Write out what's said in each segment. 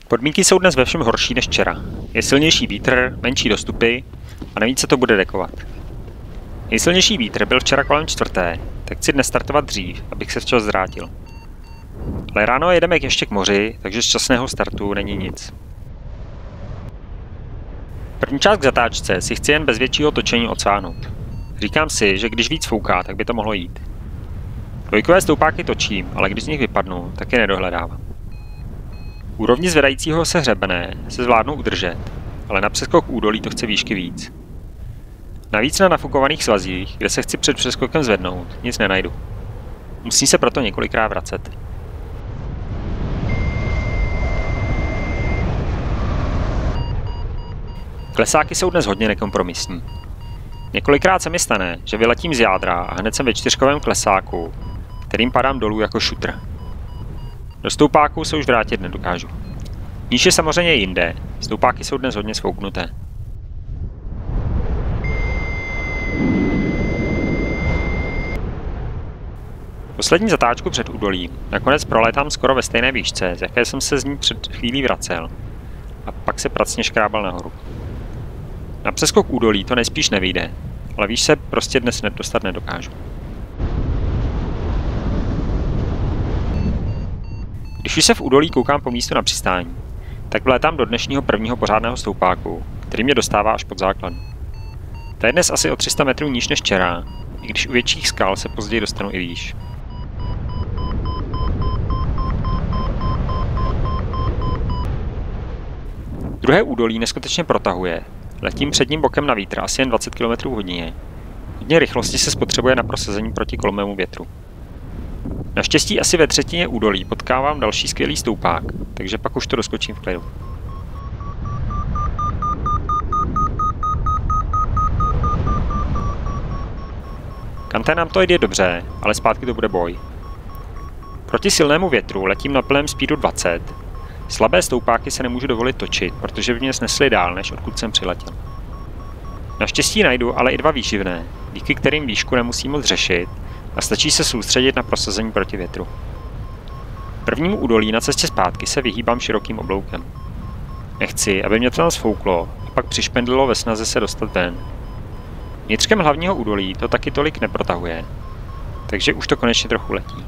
Podmínky jsou dnes ve všem horší než včera. Je silnější vítr, menší dostupy a navíc se to bude dekovat. Nejsilnější vítr byl včera kolem 4, tak chci dnes startovat dřív, abych se včas zvrátil. Ale ráno jedeme ještě k moři, takže z časného startu není nic. První část k zatáčce si chci jen bez většího točení odsváhnout. Říkám si, že když víc fouká, tak by to mohlo jít. Dvojkové stoupáky točím, ale když z nich vypadnu, tak je nedohledávám. Úrovni zvedajícího se hřebene se zvládnou udržet, ale na přeskok údolí to chce výšky víc. Navíc na nafukovaných svazích, kde se chci před přeskokem zvednout, nic nenajdu. Musím se proto několikrát vracet. Klesáky jsou dnes hodně nekompromisní. Několikrát se mi stane, že vyletím z jádra a hned jsem ve čtyřkovém klesáku, kterým padám dolů jako šutr. Do stoupáků se už vrátit nedokážu. Níž je samozřejmě jinde, stoupáky jsou dnes hodně svouknuté. Poslední zatáčku před údolím nakonec prolétám skoro ve stejné výšce, z jaké jsem se z ní před chvílí vracel, a pak se pracně škrábal nahoru. Na přeskok údolí to nejspíš nevyjde, ale výš se prostě dnes dostat nedokážu. Když už se v údolí koukám po místu na přistání, tak vlétám do dnešního prvního pořádného stoupáku, který mě dostává až pod základnu. To je dnes asi o 300 metrů níž než včera, i když u větších skal se později dostanu i výš. Druhé údolí neskutečně protahuje, letím předním bokem na vítr asi jen 20 km/h. Hodně rychlosti se spotřebuje na prosazení proti kolomému větru. Naštěstí asi ve třetině údolí potkávám další skvělý stoupák, takže pak už to doskočím v klidu. Kanté nám to jde dobře, ale zpátky to bude boj. Proti silnému větru letím na plném speedu 20. Slabé stoupáky se nemůžu dovolit točit, protože by mě snesly dál, než odkud jsem přiletěl. Naštěstí najdu ale i dva výživné, díky kterým výšku nemusím moc řešit a stačí se soustředit na prosazení proti větru. Prvnímu údolí na cestě zpátky se vyhýbám širokým obloukem. Nechci, aby mě to tam sfouklo a pak přišpendlilo ve snaze se dostat ven. Vnitřkem hlavního údolí to taky tolik neprotahuje, takže už to konečně trochu letí.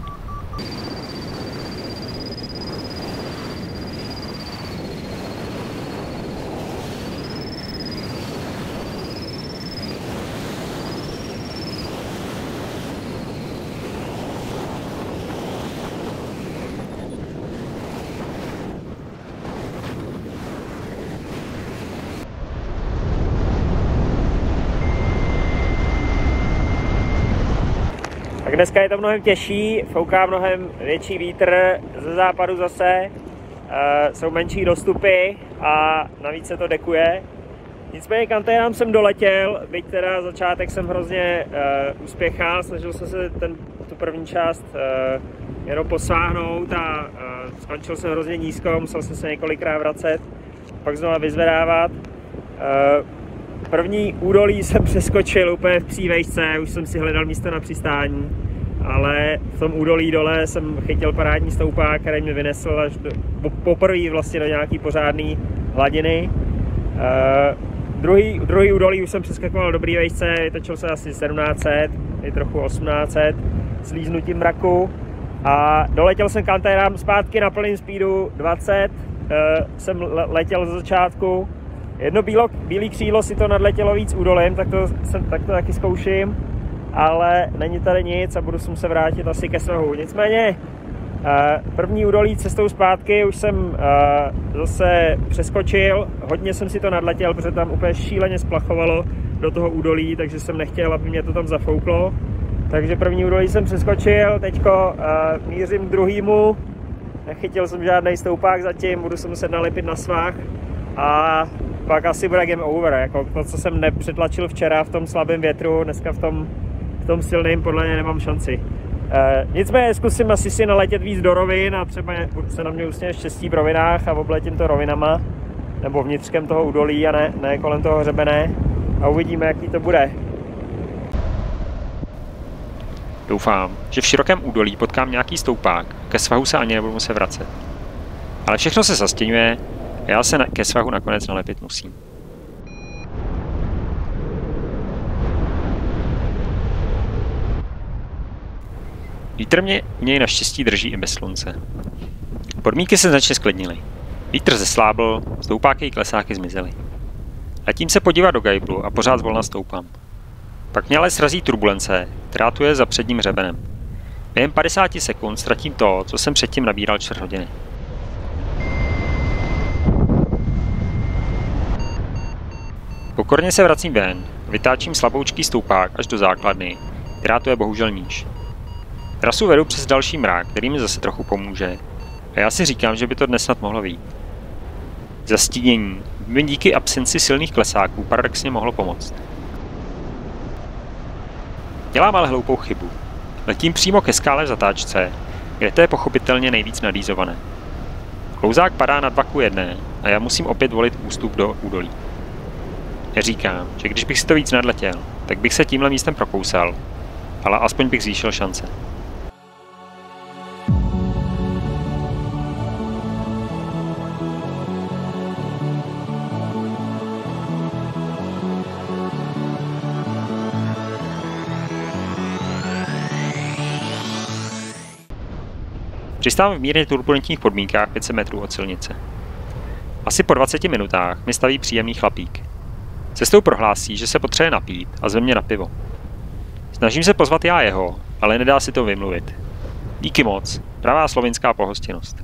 Tak dneska je to mnohem těžší, fouká mnohem větší vítr, ze západu zase, jsou menší dostupy a navíc se to dekuje. Nicméně Kantérám jsem doletěl, byť teda začátek jsem hrozně uspěchal, snažil jsem se tu první část jenom posváhnout a skončil jsem hrozně nízko, musel jsem se několikrát vracet, pak znova vyzvedávat. První údolí jsem přeskočil úplně v přívejšce, už jsem si hledal místo na přistání, ale v tom údolí dole jsem chytil parádní stoupák, který mě vynesl až poprvé vlastně do nějaký pořádný hladiny. Druhý údolí už jsem přeskakoval dobrý vejšce, vytočil se asi 1700, i trochu 1800 s líznutím mraku a doletěl jsem Kantérám zpátky na plném speedu 20, jsem letěl ze začátku. Jedno bílé křídlo si to nadletělo víc údolím, tak to taky zkouším, ale není tady nic a budu se muset vrátit asi ke svahu. Nicméně první údolí cestou zpátky už jsem zase přeskočil, hodně jsem si to nadletěl, protože tam úplně šíleně splachovalo do toho údolí, takže jsem nechtěl, aby mě to tam zafouklo. Takže první údolí jsem přeskočil, teďko mířím k druhému, nechytil jsem žádný stoupák zatím, budu se muset nalepit na svah a pak asi bude game over, jako to, co jsem nepřetlačil včera v tom slabém větru, dneska v tom silném podle mě nemám šanci. Nicméně zkusím asi si naletět víc do rovin a třeba se na mě usměje štěstí v rovinách a obletím to rovinama, nebo vnitřkem toho údolí a ne kolem toho hřebene a uvidíme, jaký to bude. Doufám, že v širokém údolí potkám nějaký stoupák, ke svahu se ani nebudu muset vracet. Ale všechno se zastěňuje a já se ke svahu nakonec nalepit musím. Vítr mě u něj naštěstí drží i bez slunce. Podmínky se značně sklidnily. Vítr zeslábl, stoupáky i klesáky zmizely. Letím se podívat do gajblu a pořád zvolna stoupám. Pak mě ale srazí turbulence, která tu je za předním hřebenem. Během 50 sekund ztratím to, co jsem předtím nabíral 4 hodiny. Pokorně se vracím ven, vytáčím slaboučký stoupák až do základny, která tu je bohužel níž. Trasu vedu přes další mrak, který mi zase trochu pomůže, a já si říkám, že by to dnes snad mohlo vyjít. Zastínění by díky absenci silných klesáků paradoxně mohlo pomoct. Dělám ale hloupou chybu. Letím přímo ke skále v zatáčce, kde to je pochopitelně nejvíc nadýzované. Klouzák padá na 2:1 a já musím opět volit ústup do údolí. Neříkám, že když bych si to víc nadletěl, tak bych se tímhle místem prokousal, ale aspoň bych zvýšil šance. Přistávám v mírně turbulentních podmínkách 500 metrů od silnice. Asi po 20 minutách mi staví příjemný chlapík. Cestou prohlásí, že se potřebuje napít a zve mě na pivo. Snažím se pozvat já jeho, ale nedá si to vymluvit. Díky moc, pravá slovinská pohostinnost.